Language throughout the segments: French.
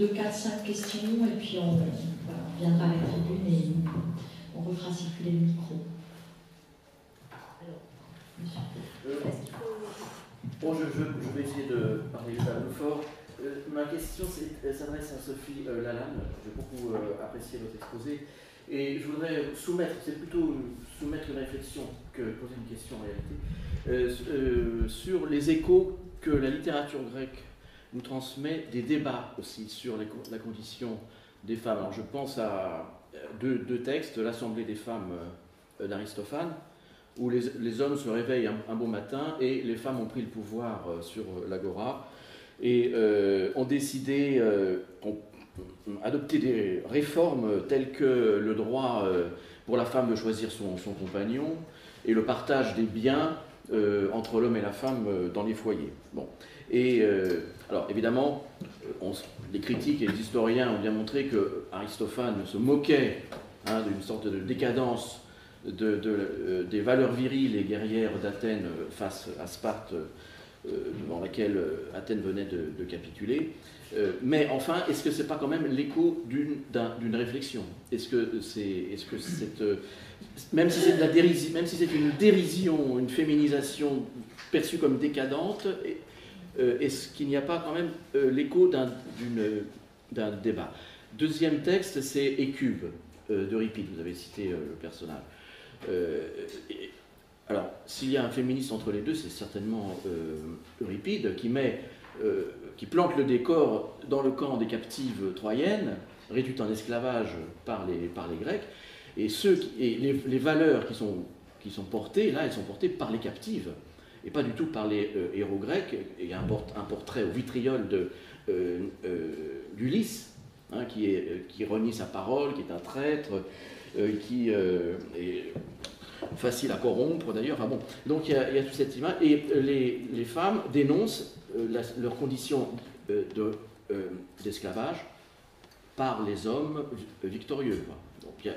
de 4-5 questions et puis on viendra à la tribune et on refera circuler le micro. Alors, monsieur. Bon, je vais essayer de parler un peu fort. Ma question s'adresse à Sophie Lalanne. J'ai beaucoup apprécié votre exposé. Et je voudrais c'est plutôt soumettre une réflexion que poser une question en réalité, sur les échos que la littérature grecque nous transmet, des débats aussi sur la condition des femmes. Alors je pense à deux textes, l'Assemblée des femmes d'Aristophane, où les hommes se réveillent un beau matin et les femmes ont pris le pouvoir sur l'agora et ont décidé, ont adopté des réformes telles que le droit pour la femme de choisir son compagnon et le partage des biens entre l'homme et la femme dans les foyers. Bon. Et alors évidemment, les critiques et les historiens ont bien montré que Aristophane se moquait d'une sorte de décadence des valeurs viriles et guerrières d'Athènes face à Sparte, dans laquelle Athènes venait de capituler. Mais enfin, est-ce que c'est pas quand même l'écho d'une réflexion? Est-ce que cette, même si c'est de la dérision, même si c'est une dérision, une féminisation perçue comme décadente, est-ce qu'il n'y a pas quand même l'écho d'un débat? Deuxième texte, c'est Écube d'Euripide. Vous avez cité le personnage. Alors, s'il y a un féministe entre les deux, c'est certainement Euripide qui plante le décor dans le camp des captives troyennes, réduites en esclavage par les Grecs, et les valeurs qui sont portées, là, elles sont portées par les captives, et pas du tout par les héros grecs. Il y a un portrait au vitriol d'Ulysse, qui renie sa parole, qui est un traître, qui est facile à corrompre d'ailleurs. Enfin bon. Donc il y a toute cette image. Et les femmes dénoncent leur condition d'esclavage par les hommes victorieux. Donc,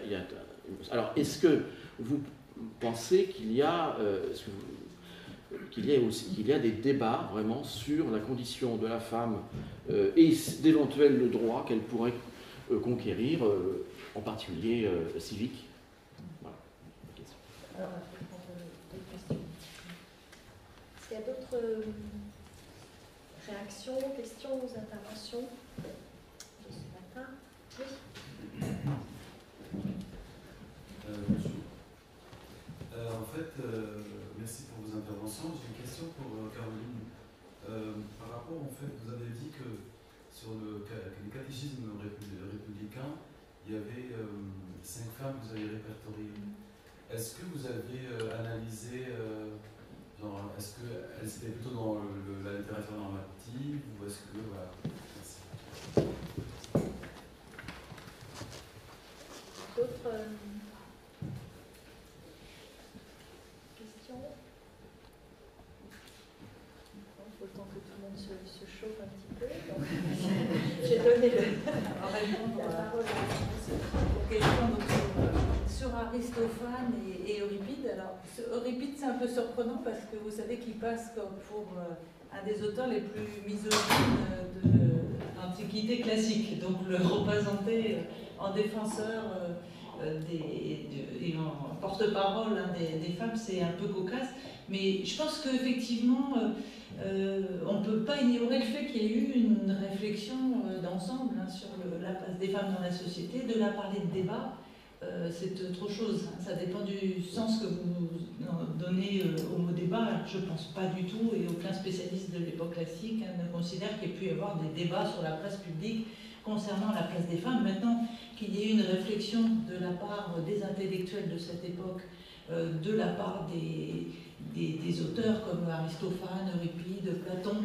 alors est-ce que vous pensez qu'il y a des débats vraiment sur la condition de la femme et d'éventuels droits qu'elle pourrait conquérir, en particulier civiques? Voilà. Alors, je vais prendre d'autres questions. Est-ce qu'il y a d'autres réactions, questions aux interventions de ce matin? Oui. Bonjour. En fait, merci pour vos interventions. J'ai une question pour Caroline. Par rapport, en fait, vous avez dit que sur le catéchisme républicain, il y avait 5 femmes que vous avez répertoriées. Est-ce que vous avez analysé, est-ce qu'elles étaient plutôt dans la littérature normative ou est-ce que... Voilà. Merci. D'autres questions? Il faut le temps que tout le monde se chauffe un petit peu. Donc, j'ai donné la parole à question sur Aristophane et Euripide. Alors, Euripide, c'est un peu surprenant parce que vous savez qu'il passe comme pour un des auteurs les plus misogynes de l'Antiquité classique. Donc, le représenter en défenseur et en porte-parole des femmes, c'est un peu cocasse. Mais je pense qu'effectivement, on ne peut pas ignorer le fait qu'il y ait eu une réflexion d'ensemble sur la place des femmes dans la société. De là parler de débat, c'est autre chose. Ça dépend du sens que vous donnez au mot débat. Alors, je ne pense pas du tout, et aucun spécialiste de l'époque classique ne considère qu'il y ait pu y avoir des débats sur la place publique concernant la place des femmes. Maintenant, qu'il y ait une réflexion de la part des intellectuels de cette époque, de la part des auteurs comme Aristophane, Euripide, Platon.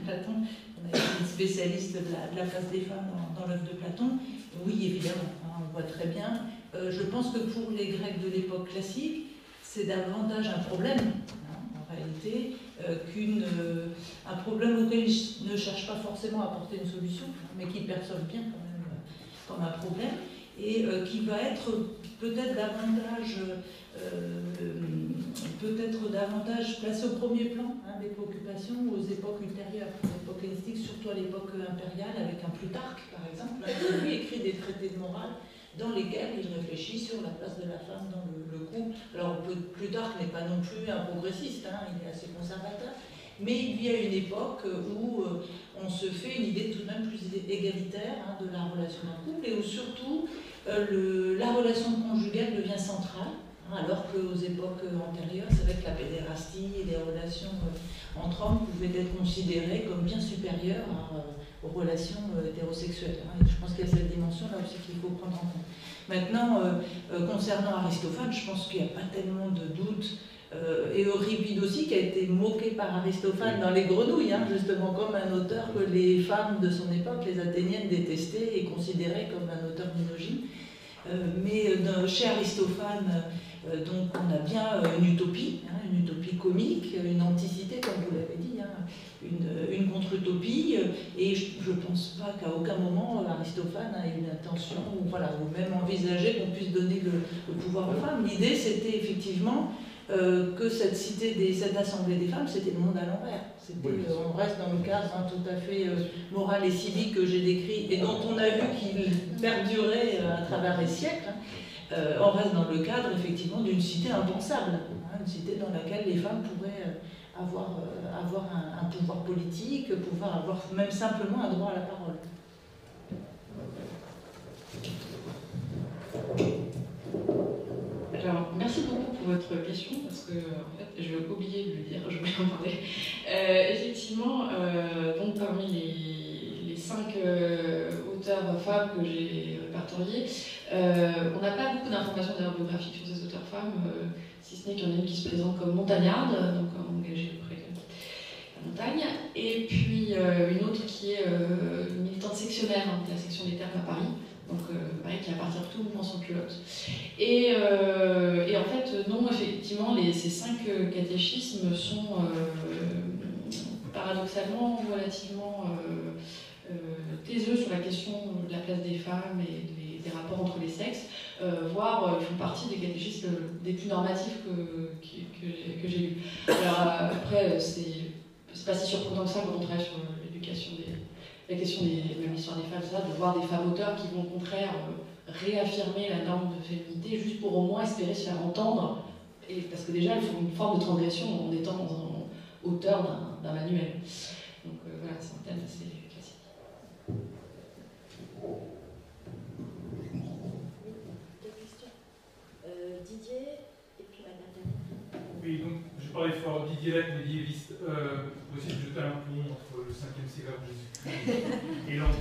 Platon, on a une spécialiste de la place des femmes dans l'œuvre de Platon. Oui, évidemment, on voit très bien. Je pense que pour les Grecs de l'époque classique, c'est davantage un problème, en réalité, qu'un problème auquel ils ne cherchent pas forcément à apporter une solution, mais qu'ils perçoivent bien quand même comme un problème, et qui va être peut-être davantage peut-être davantage placé au premier plan des préoccupations aux époques ultérieures, à l'époque hellénistique, surtout à l'époque impériale, avec un Plutarque, par exemple, qui lui écrit des traités de morale dans lesquels il réfléchit sur la place de la femme dans le couple. Alors Plutarque n'est pas non plus un progressiste, il est assez conservateur, mais il vit à une époque où on se fait une idée tout de même plus égalitaire de la relation d'un couple, et où surtout la relation conjugale devient centrale. Alors qu'aux époques antérieures, c'est vrai que la pédérastie et les relations entre hommes pouvaient être considérées comme bien supérieures aux relations hétérosexuelles. Et je pense qu'il y a cette dimension-là aussi qu'il faut prendre en compte. Maintenant, concernant Aristophane, je pense qu'il n'y a pas tellement de doute. Et Euripide aussi, qui a été moqué par Aristophane dans Les Grenouilles, justement comme un auteur que les femmes de son époque, les Athéniennes, détestaient et considéraient comme un auteur misogyne. Mais chez Aristophane, donc on a bien une utopie comique, une anticité, comme vous l'avez dit, une contre-utopie, et je ne pense pas qu'à aucun moment Aristophane a eu l'intention, ou même envisagé qu'on puisse donner le pouvoir aux femmes. L'idée, c'était effectivement que cette cité, cette assemblée des femmes, c'était le monde à l'envers. On reste dans le cadre tout à fait moral et civique que j'ai décrit, et dont on a vu qu'il perdurait à travers les siècles. On reste dans le cadre effectivement d'une cité impensable, une cité dans laquelle les femmes pourraient avoir un pouvoir politique, pouvoir avoir même simplement un droit à la parole. Alors, merci beaucoup pour votre question, parce que en fait, je vais oublier de le dire, je voulais en parler. Effectivement, donc parmi les 5 auteurs femmes que j'ai répertoriés, on n'a pas beaucoup d'informations biographiques sur ces auteurs femmes, si ce n'est qu'il y en a une qui se présente comme montagnarde, donc engagée auprès de la montagne, et puis une autre qui est une militante sectionnaire de la section des termes à Paris, donc qui appartient plutôt au mouvement sans culotte. Et en fait, non, effectivement, ces 5 catéchismes sont paradoxalement relativement taiseux sur la question de la place des femmes et des rapports entre les sexes, voire ils font partie des catéchismes des plus normatifs que j'ai lus. Alors après, c'est pas si surprenant que ça quand on travaille sur l'éducation la question même l'histoire des femmes, ça, de voir des femmes auteurs qui vont au contraire réaffirmer la norme de féminité juste pour au moins espérer se faire entendre, et parce que déjà elles font une forme de transgression en étant dans un auteur d'un manuel. Donc voilà, c'est un thème assez classique. Deux questions. Didier, et puis Madame Daniel. Oui, donc je parlais fort Didier médiéviste, aussi de jeter un pont entre le 5e siècle avant Jésus-Christ et l'an 2.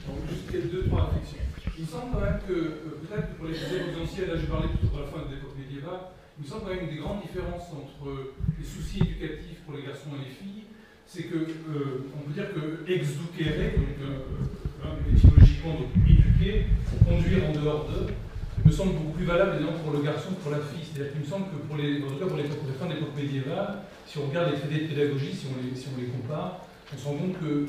Donc juste 2-3 réflexions. Il me semble quand même que, peut-être que pour les époques anciennes, là je parlais plutôt de la fin de l'époque médiévale, il me semble quand même une des grandes différences entre les soucis éducatifs pour les garçons et les filles, c'est que, on peut dire que exducere, donc étymologiquement donc éduquer, conduire en dehors d'eux, me semble beaucoup plus valable évidemment pour le garçon que pour la fille. C'est-à-dire qu'il me semble que en tout cas pour les fins de l'époque médiévale, si on regarde les traités de pédagogie, si on les compare, on se rend compte que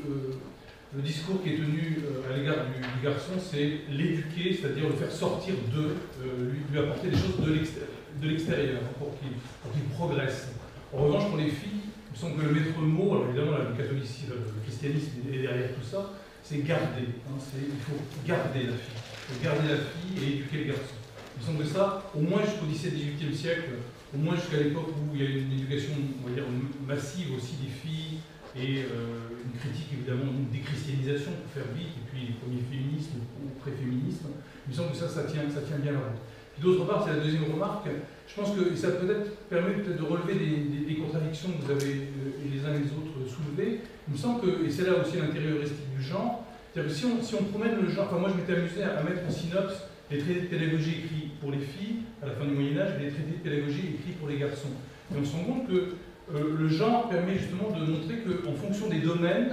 le discours qui est tenu à l'égard du garçon, c'est l'éduquer, c'est-à-dire le faire sortir lui apporter des choses de l'extérieur pour qu'il progresse. En revanche, pour les filles, il me semble que le maître mot, alors évidemment le catholicisme, le christianisme est derrière tout ça, c'est garder. Il faut garder la fille. Il faut garder la fille et éduquer le garçon. Il me semble que ça, au moins jusqu'au XVIIe siècle, au moins jusqu'à l'époque où il y a une éducation, on va dire, massive aussi des filles, et une critique évidemment d'une déchristianisation pour faire vite, et puis les premiers féminismes ou pré-féminismes, il me semble que ça tient bien la route. Puis d'autre part, c'est la deuxième remarque, je pense que ça permet peut-être de relever des contradictions que vous avez les uns et les autres soulevées. Il me semble que, et c'est là aussi l'intérioristique du genre, c'est-à-dire que si on promène le genre, enfin moi je m'étais amusé à mettre en synopsis les traités de pédagogie écrits pour les filles à la fin du Moyen-Âge et les traités de pédagogie écrits pour les garçons. Et on se rend compte que le genre permet justement de montrer qu'en fonction des domaines,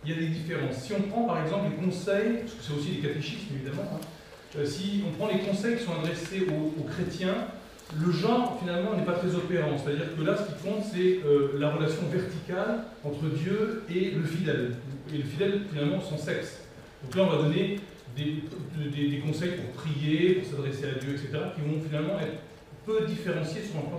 il y a des différences. Si on prend par exemple les conseils, parce que c'est aussi des catéchismes évidemment, si on prend les conseils qui sont adressés aux chrétiens, le genre finalement n'est pas très opérant. C'est-à-dire que là, ce qui compte, c'est la relation verticale entre Dieu et le fidèle. Et le fidèle, finalement, son sexe. Donc là, on va donner des conseils pour prier, pour s'adresser à Dieu, etc., qui vont finalement être peu différenciés sur un plan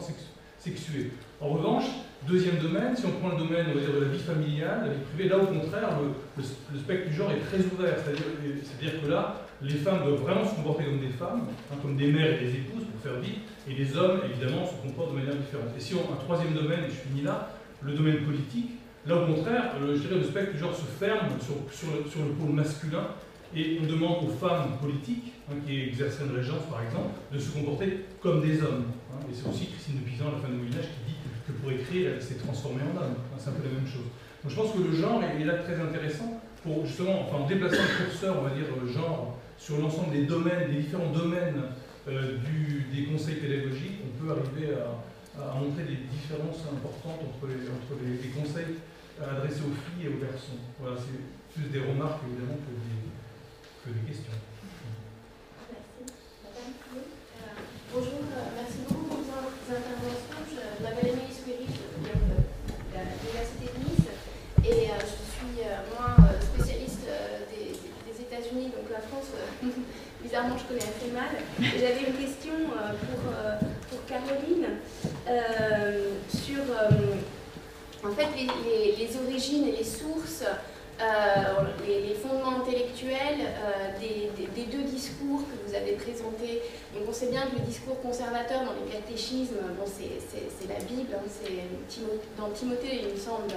sexuée. En revanche, deuxième domaine, si on prend le domaine, on va dire, de la vie familiale, la vie privée, là au contraire, le spectre du genre est très ouvert. C'est-à-dire que là, les femmes doivent vraiment se comporter comme des femmes, hein, comme des mères et des épouses, pour faire vite, et les hommes, évidemment, se comportent de manière différente. Et si on, un troisième domaine, et je finis là, le domaine politique, là au contraire, je dirais le spectre du genre se ferme sur le pôle masculin, et on demande aux femmes politiques, hein, qui exercent une régence par exemple, de se comporter comme des hommes. Hein. Et c'est aussi Christine de Pisan, à la fin du Moyen-Âge, qui dit que pour écrire, elle s'est transformée en homme. Hein, c'est un peu la même chose. Donc je pense que le genre est là très intéressant pour justement, enfin, en déplaçant le curseur, on va dire, genre, sur l'ensemble des domaines, des différents domaines des conseils pédagogiques, on peut arriver à montrer des différences importantes entre les conseils adressés aux filles et aux garçons. Voilà, c'est plus des remarques évidemment que des questions. Merci. Madame bonjour, merci beaucoup pour vos interventions. Je m'appelle Émilie Souiri, je viens de l'Université de Nice et je suis moi spécialiste des États-Unis, donc la France, bizarrement je connais assez mal. J'avais une question pour Caroline sur en fait les origines et les sources. Les fondements intellectuels des deux discours que vous avez présentés. Donc on sait bien que le discours conservateur dans les catéchismes, bon, c'est la Bible, hein, dans Timothée il me semble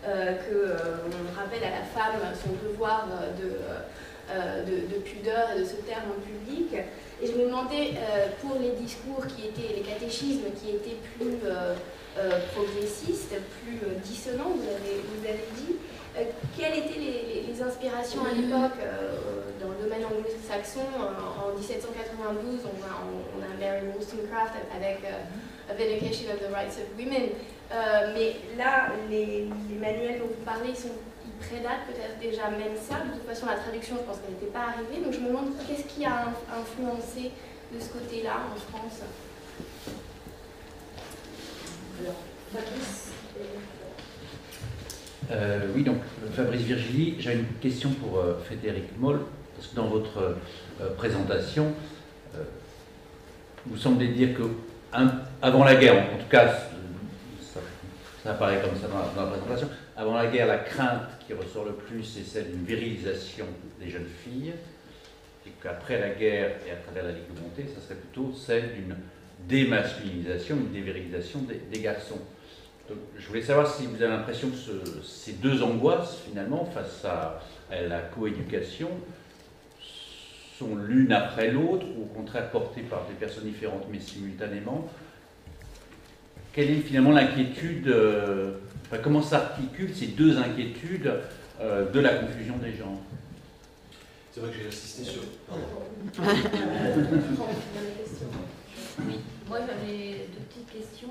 qu'on rappelle à la femme son devoir de pudeur et de se taire en public. Et je me demandais pour les discours qui étaient, les catéchismes qui étaient plus progressistes, plus dissonants, vous avez dit, quelles étaient les inspirations à l'époque dans le domaine anglo-saxon? En 1792, on a Mary Wollstonecraft avec A Vindication of the Rights of Women. Mais là, les manuels dont vous parlez, ils prédatent peut-être déjà même ça. De toute façon, la traduction, je pense qu'elle n'était pas arrivée. Donc je me demande qu'est-ce qui a influencé de ce côté-là en France? Alors, Fabrice. Oui, donc Fabrice Virgilie, j'ai une question pour Frédéric Moll, parce que dans votre présentation, vous semblez dire que avant la guerre, en tout cas, ça apparaît comme ça dans la présentation, avant la guerre, la crainte qui ressort le plus, c'est celle d'une virilisation des jeunes filles, et qu'après la guerre et à travers la Ligue de Montée, ça serait plutôt celle d'une démasculinisation, une dévirilisation des garçons. Donc, je voulais savoir si vous avez l'impression que ces deux angoisses, finalement, face à la coéducation, sont l'une après l'autre, ou au contraire portées par des personnes différentes, mais simultanément. Quelle est finalement l'inquiétude, enfin, comment s'articulent ces deux inquiétudes de la confusion des genres? C'est vrai que j'ai assisté sur... Oui, moi j'avais deux petites questions.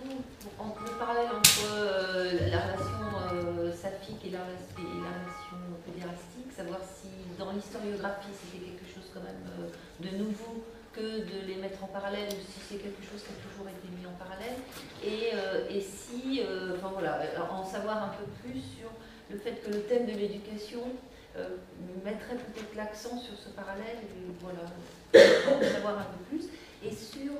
Le parallèle entre la relation saphique et la relation pédérastique, savoir si dans l'historiographie c'était quelque chose quand même de nouveau que de les mettre en parallèle ou si c'est quelque chose qui a toujours été mis en parallèle. Et si, enfin voilà, en savoir un peu plus sur le fait que le thème de l'éducation mettrait peut-être l'accent sur ce parallèle, et voilà, en savoir un peu plus. Et sur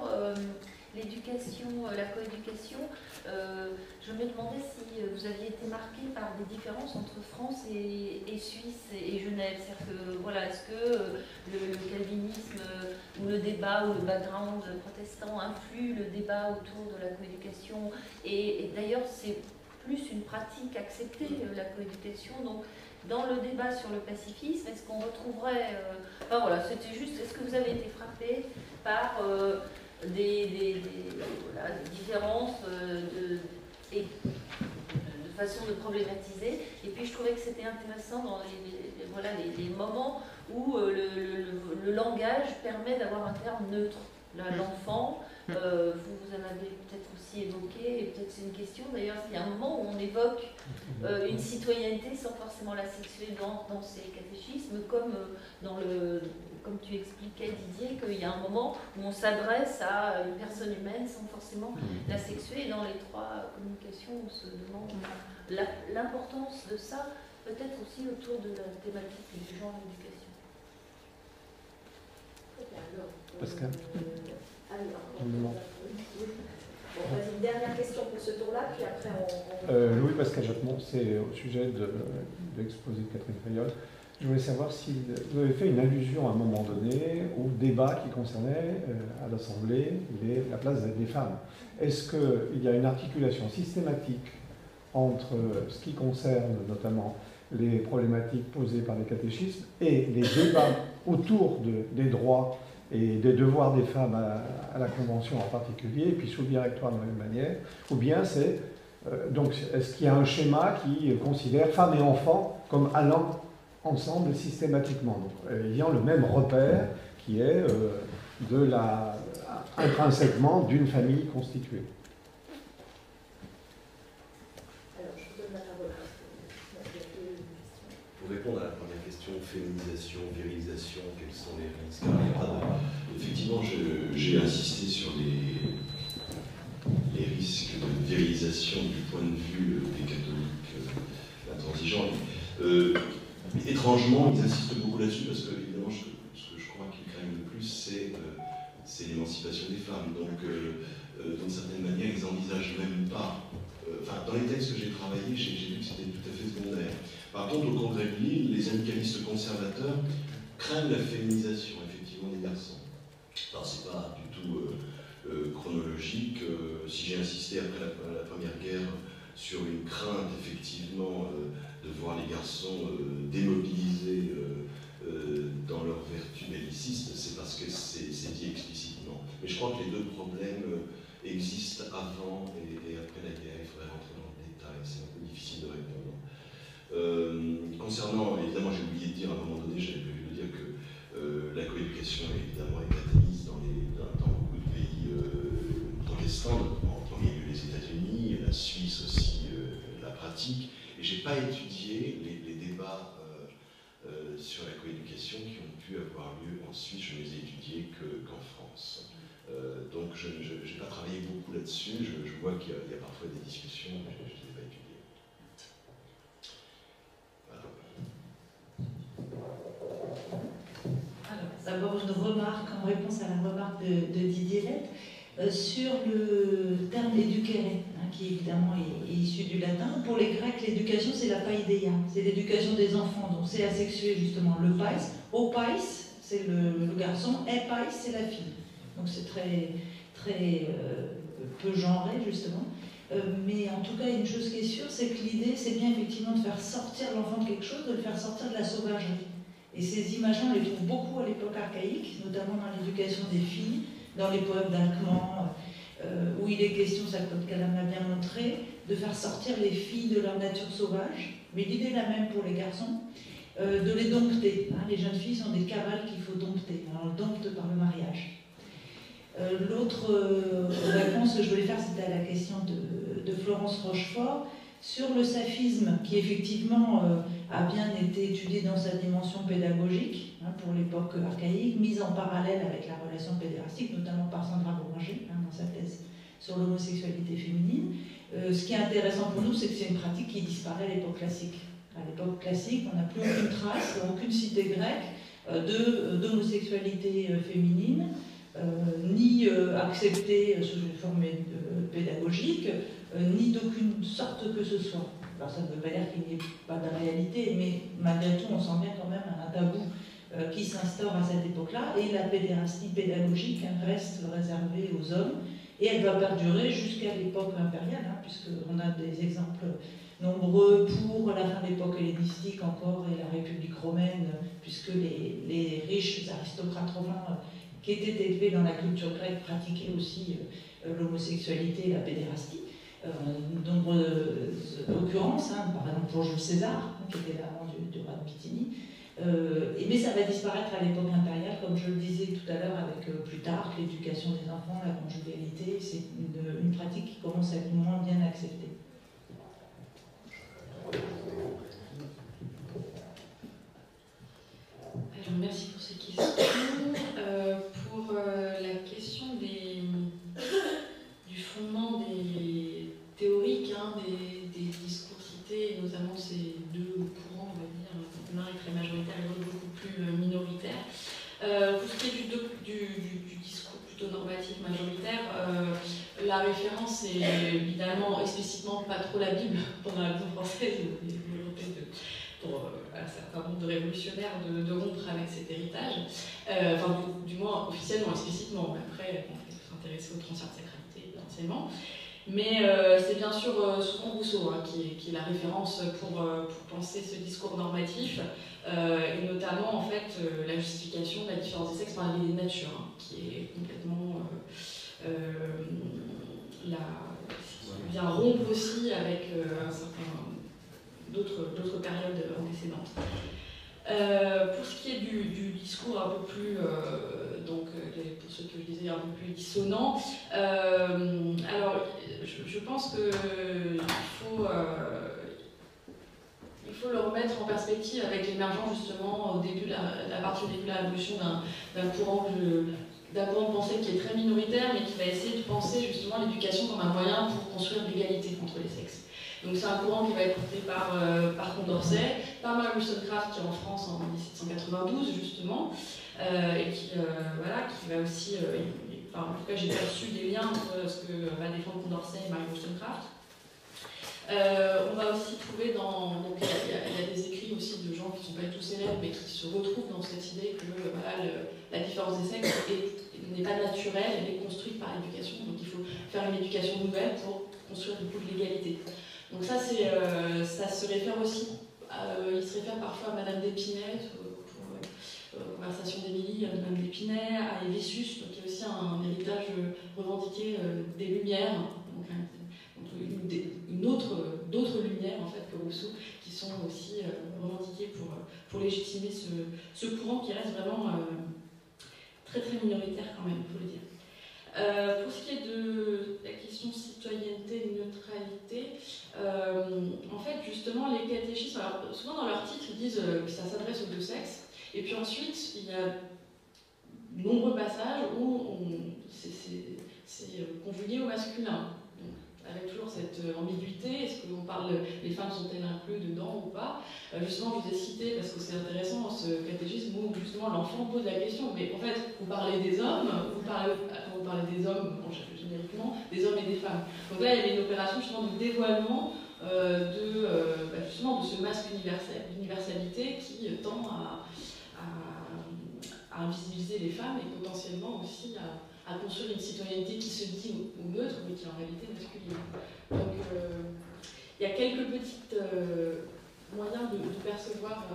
l'éducation, la coéducation, je me demandais si vous aviez été marqué par des différences entre France et Suisse et Genève. C'est-à-dire que, voilà, est-ce que le calvinisme ou le débat ou le background protestant influe le débat autour de la coéducation? Et d'ailleurs, c'est plus une pratique acceptée, la coéducation. Donc, dans le débat sur le pacifisme, est-ce qu'on retrouverait... enfin voilà, c'était juste, est-ce que vous avez été frappé par des différences de façon de problématiser? Et puis je trouvais que c'était intéressant dans les moments où le langage permet d'avoir un terme neutre. L'enfant, vous en avez peut-être aussi évoqué, et peut-être c'est une question d'ailleurs, il y a un moment où on évoque une citoyenneté sans forcément la situer dans ces catéchismes, comme tu expliquais Didier, qu'il y a un moment où on s'adresse à une personne humaine sans forcément la sexuer, et dans les trois communications on se demande l'importance de ça, peut-être aussi autour de la thématique du genre et de l'éducation. Pascal. Bon, une dernière question. ce tour-là, puis après Louis-Pascal Jacquemont, c'est au sujet de l'exposé de Catherine Fayol. Je voulais savoir si vous avez fait une allusion à un moment donné au débat qui concernait à l'Assemblée la place des femmes. Est-ce qu'il y a une articulation systématique entre ce qui concerne notamment les problématiques posées par les catéchismes et les débats autour des droits et des devoirs des femmes à la Convention en particulier, et puis sous le directoire de la même manière, ou bien c'est donc est-ce qu'il y a un schéma qui considère femmes et enfants comme allant ensemble systématiquement, donc ayant le même repère qui est intrinsèquement d'une famille constituée. Alors, je vous donne la parole. Pour répondre à la première question, féminisation, virilisation, quels sont les risques? Alors, il y a pas de... Effectivement, j'ai insisté sur les risques de virilisation du point de vue des catholiques intransigeants. Étrangement, ils insistent beaucoup là-dessus parce que, évidemment, ce que je crois qu'ils craignent le plus, c'est l'émancipation des femmes. Donc, d'une certaine manière, ils n'envisagent même pas. Enfin, dans les textes que j'ai travaillés, j'ai vu que c'était tout à fait secondaire. Par contre, au Congrès de Lille, les syndicalistes conservateurs craignent la féminisation, effectivement, des garçons. Alors, c'est pas du tout chronologique. Si j'ai insisté après la Première Guerre sur une crainte, effectivement, de voir les garçons démobilisés dans leur vertu belliciste, c'est parce que c'est dit explicitement. Mais je crois que les deux problèmes existent avant et après la guerre. Il faudrait rentrer dans le détail, c'est un peu difficile de répondre. Concernant, évidemment, j'ai oublié de dire à un moment donné, j'avais prévu de dire que la coéducation évidemment est athéiste dans beaucoup de pays protestants, en premier lieu les États-Unis, la Suisse aussi la pratique. Et je n'ai pas étudié les débats sur la coéducation qui ont pu avoir lieu en Suisse, je ne les ai étudiés qu'en France. Donc je n'ai pas travaillé beaucoup là-dessus, je vois qu'il y a parfois des discussions, mais je ne les ai pas étudiées. Voilà. Alors, d'abord une remarque en réponse à la remarque de Didier Lett. Sur le terme éduquere, qui évidemment est issu du latin. Pour les Grecs, l'éducation, c'est la paideia, c'est l'éducation des enfants, donc c'est asexué justement. Le pais, o pais, c'est le garçon, e pais, c'est la fille. Donc c'est très peu genré justement. Mais en tout cas, une chose qui est sûre, c'est que l'idée, c'est bien effectivement de faire sortir l'enfant de quelque chose, de le faire sortir de la sauvagerie. Et ces images-là, on les trouve beaucoup à l'époque archaïque, notamment dans l'éducation des filles, dans les poèmes d'Alcman, où il est question, ça Claude Cahlam l'a bien montré, de faire sortir les filles de leur nature sauvage, mais l'idée est la même pour les garçons, de les dompter. Les jeunes filles sont des cavales qu'il faut dompter, on les dompte par le mariage. L'autre réponse que je voulais faire, c'était à la question de Florence Rochefort, sur le saphisme, qui effectivement a bien été étudié dans sa dimension pédagogique, pour l'époque archaïque, mise en parallèle avec la relation pédérastique, notamment par Sandra Bourringer, dans sa thèse sur l'homosexualité féminine. Ce qui est intéressant pour nous, c'est que c'est une pratique qui disparaît à l'époque classique. À l'époque classique, on n'a plus aucune trace, aucune cité grecque d'homosexualité féminine, ni acceptée sous une forme pédagogique, ni d'aucune sorte que ce soit. Alors ça ne veut pas dire qu'il n'y ait pas de réalité, mais malgré tout, on sent bien quand même un tabou qui s'instaure à cette époque-là, et la pédérastie pédagogique reste réservée aux hommes, et elle va perdurer jusqu'à l'époque impériale, puisqu'on a des exemples nombreux pour la fin de l'époque hellénistique encore, et la République romaine, puisque les riches aristocrates romains qui étaient élevés dans la culture grecque pratiquaient aussi l'homosexualité et la pédérastie. De nombreuses occurrences, par exemple pour Jules César, qui était l'amant du roi de Bithynie. Mais ça va disparaître à l'époque impériale, comme je le disais tout à l'heure, avec Plutarque, l'éducation des enfants, la conjugalité. C'est une pratique qui commence à être moins bien acceptée. Alors, merci pour ces questions. Pour la question du fondement des théoriques, des discours cités, notamment ces deux courants, on va dire, l'un est très majoritaire et l'autre beaucoup plus minoritaire. Pour ce qui est du discours plutôt normatif majoritaire, La référence est évidemment explicitement pas trop la Bible pendant la Révolution française, et volonté pour un certain nombre de révolutionnaires de rompre avec cet héritage. Enfin, du moins officiellement, explicitement. Mais après, on peut s'intéresser au transfert de sacralité potentiellement. Mais c'est bien sûr souvent Rousseau qui est la référence pour penser ce discours normatif, et notamment en fait la justification de la différence des sexes par la loi des natures, qui est complètement qui vient rompre aussi avec un certain d'autres périodes antécédentes. Pour ce qui est du discours un peu plus, pour ce que je disais, un peu plus dissonant, alors je pense qu'il faut le remettre en perspective avec l'émergence justement à partir du début de la Révolution d'un courant de pensée qui est très minoritaire, mais qui va essayer de penser justement l'éducation comme un moyen pour construire l'égalité entre les sexes. Donc c'est un courant qui va être porté par Condorcet, par Mary Wollstonecraft qui est en France en 1792 justement, et qui va aussi, en tout cas j'ai perçu des liens entre ce que va défendre Condorcet et Mary Wollstonecraft. On va aussi trouver donc il y a des écrits aussi de gens qui ne sont pas du tout célèbres, mais qui se retrouvent dans cette idée que la différence des sexes n'est pas naturelle, elle est construite par l'éducation, donc il faut faire une éducation nouvelle pour construire du coup de l'égalité. Donc ça se réfère aussi, il se réfère parfois à Madame d'Épinay, pour Conversation d'Émilie, à Madame d'Épinay, à Hévésus, donc il y a aussi un héritage revendiqué des Lumières, donc d'autres lumières en fait que Rousseau, qui sont aussi revendiquées pour légitimer ce courant qui reste vraiment très très minoritaire quand même, il faut le dire. Pour ce qui est de la question citoyenneté et neutralité, en fait justement les catéchismes, alors, souvent dans leur titre ils disent que ça s'adresse aux deux sexes, et puis ensuite il y a de nombreux passages où c'est conjugué au masculin. Avec toujours cette ambiguïté, est-ce qu'on parle, les femmes sont-elles incluses dedans ou pas? Justement, je vous ai cité, parce que c'est intéressant, ce catéchisme où justement l'enfant pose la question, mais en fait, vous parlez des hommes, quand vous parlez des hommes, génériquement, des hommes et des femmes. Donc là, il y avait une opération justement de dévoilement justement de ce masque d'universalité qui tend à invisibiliser les femmes et potentiellement aussi à construire une citoyenneté qui se dit au neutre, mais qui est en réalité masculine. Donc il y a quelques petits moyens de percevoir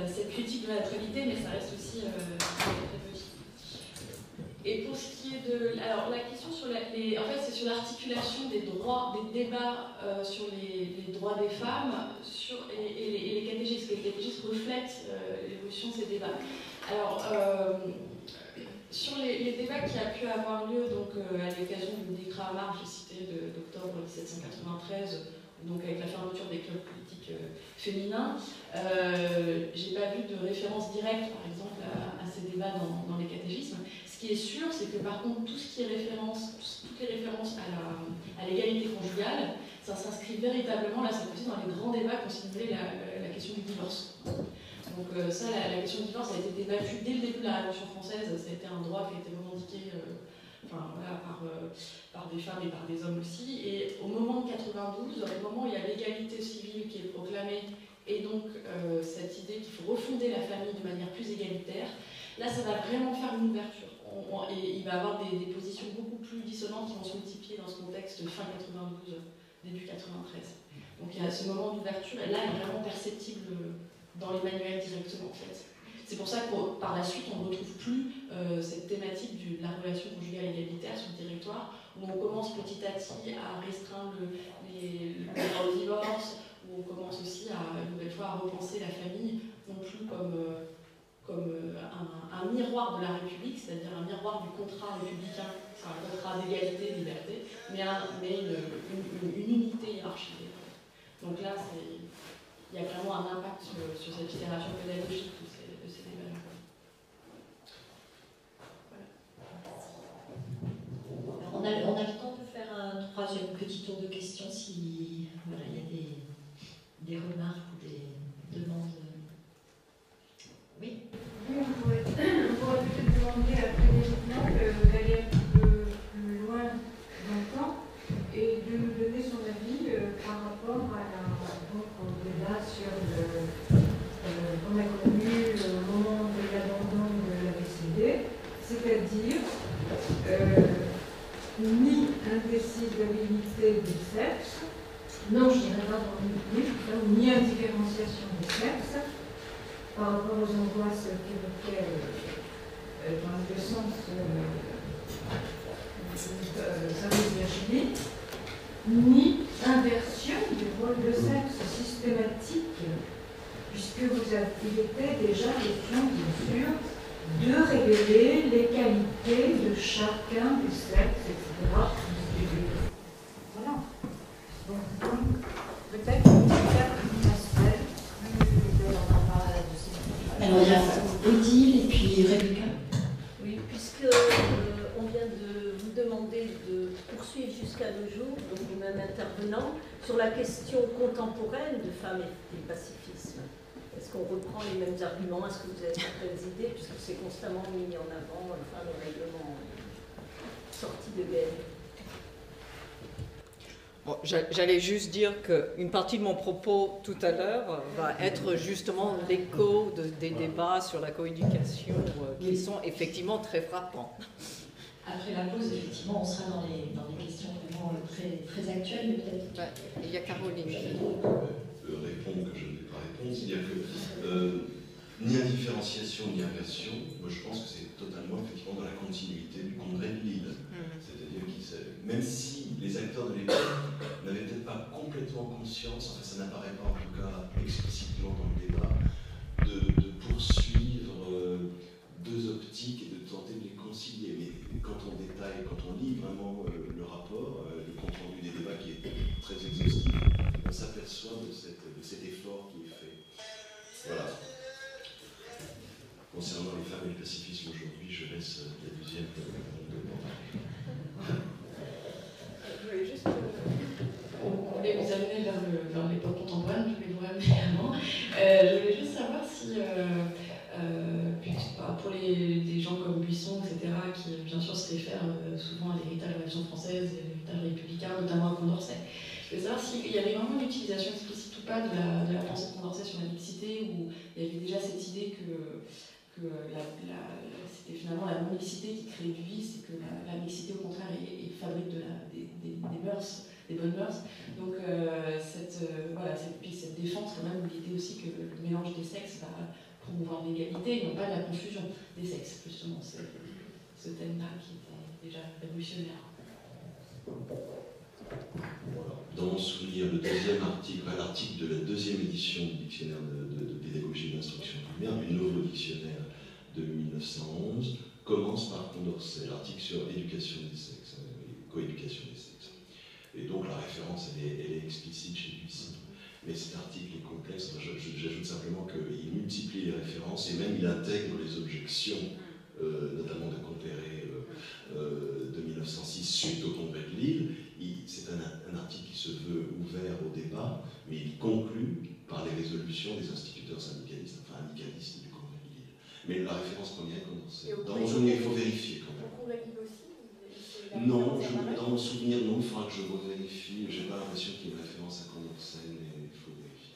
cette critique de la neutralité, mais ça reste aussi très petit. Et pour ce qui est de... Alors la question sur en fait c'est sur l'articulation des droits, des débats sur les droits des femmes et les catéchismes. Les catéchismes reflètent l'évolution de ces débats. Alors, sur les débats qui a pu avoir lieu donc, à l'occasion du décret à marge, j'ai cité d'octobre 1793, donc avec la fermeture des clubs politiques féminins, j'ai pas vu de référence directe, par exemple, à ces débats dans les catéchismes. Ce qui est sûr, c'est que par contre, toutes les références à l'égalité conjugale, ça s'inscrit véritablement, là c'est aussi dans les grands débats qui ont stimulé la question du divorce. Donc ça, la question du divorce a été débattue dès le début de la Révolution française, ça a été un droit qui a été revendiqué par des femmes et par des hommes aussi. Et au moment de 92, au moment où il y a l'égalité civile qui est proclamée, et donc cette idée qu'il faut refonder la famille de manière plus égalitaire, là ça va vraiment faire une ouverture. Et il va y avoir des positions beaucoup plus dissonantes qui vont se multiplier dans ce contexte fin 92, début 93. Donc il y a ce moment d'ouverture, et là il est vraiment perceptible dans les manuels directement en fait. C'est pour ça que par la suite on ne retrouve plus cette thématique de la relation conjugale égalitaire sur le territoire, où on commence petit à petit à restreindre les droits au divorce, où on commence aussi une nouvelle fois à repenser la famille, non plus comme un miroir de la République, c'est-à-dire un miroir du contrat républicain, c'est un contrat d'égalité et de liberté, mais une unité hiérarchique. Donc là, il y a vraiment un impact sur cette itération pédagogique de ces débats. Voilà. On a le temps de faire un troisième petit tour de questions si voilà, il y a des remarques ou des demandes. Oui. On pourrait peut-être demander à Frédéric Blanc d'aller l'inversion des sexes par rapport aux angoisses qu'évoquait dans le sens Fabrice Virginie, ni inversion du rôle de sexe systématique, puisque il était déjà question, bien sûr, de révéler les qualités de chacun des sexes, etc. Voilà. Donc, peut-être qu'on peut faire un aspect plus de alors, il y a Odile et puis Rebecca. Oui, puisque on vient de vous demander de poursuivre jusqu'à nos jours, donc le même intervenant, sur la question contemporaine de femmes et pacifisme. Est-ce qu'on reprend les mêmes arguments? Est-ce que vous avez certaines idées? Puisque c'est constamment mis en avant, enfin, le règlement sorti de guerre. Bon, j'allais juste dire qu'une partie de mon propos tout à l'heure va être justement l'écho des débats sur la coéducation qui sont effectivement très frappants. Après la pause, effectivement, on sera dans des questions vraiment très actuelles, peut-être. Ouais, il y a Caroline. Répondre que je ne vais pas répondre, c'est-à-dire que ni indifférenciation ni inversion, moi je pense que c'est totalement effectivement dans la continuité du congrès de Lille. C'est-à-dire que même si les acteurs de l'époque n'avaient peut-être pas complètement conscience, enfin ça n'apparaît pas en tout cas explicitement dans le débat, de poursuivre deux optiques et de tenter de les concilier. Mais quand on détaille, quand on lit vraiment le rapport, le compte-rendu des débats qui est très exhaustif, on s'aperçoit de cet effort qui est fait. Voilà. Concernant les femmes et le pacifisme aujourd'hui, je laisse la deuxième Je voulais juste vous amener vers l'époque contemporaine, je vais vous ramener également. Je voulais juste savoir si, pour des gens comme Buisson, etc., qui bien sûr se réfèrent souvent à l'héritage de la Révolution française et l'héritage républicain, notamment à Condorcet, je voulais savoir s'il y avait vraiment une utilisation explicite ou pas de la pensée de Condorcet sur la mixité, où il y avait déjà cette idée que c'était finalement la non-mixité qui crée du vice, et que la mixité au contraire fabrique des mœurs, des bonnes mœurs. Donc cette défense quand même, l'idée aussi que le mélange des sexes va promouvoir l'égalité, non pas la confusion des sexes, justement, ce thème-là qui était déjà révolutionnaire. Dans mon souvenir, le deuxième article, l'article de la deuxième édition du dictionnaire de pédagogie et d'instruction primaire, du nouveau dictionnaire de 1911, commence par Condorcet, l'article sur éducation des sexes, coéducation des sexes. Et donc la référence, elle est explicite chez Buisson. Mais cet article est complexe. J'ajoute simplement qu'il multiplie les références et même il intègre les objections, notamment de Compéré de 1906 suite au congrès de Lille. C'est un article qui se veut ouvert au débat, mais il conclut par les résolutions des instituteurs syndicalistes, enfin amicalistes du congrès de Lille. Mais la référence première est Condorcet. Dans mon souvenir, il faut vérifier quand même. Au congrès de Lille aussi? Non, dans mon souvenir, non, il faudra que je revérifie. J'ai pas l'impression qu'il y ait une référence à Condorcet, mais il faut vérifier.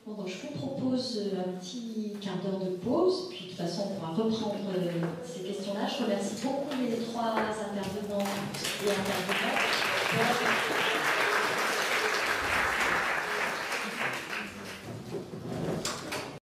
Bon, donc je vous propose un petit quart d'heure de pause, puis de toute façon on pourra reprendre ces questions-là. Je remercie beaucoup les trois intervenants et intervenantes.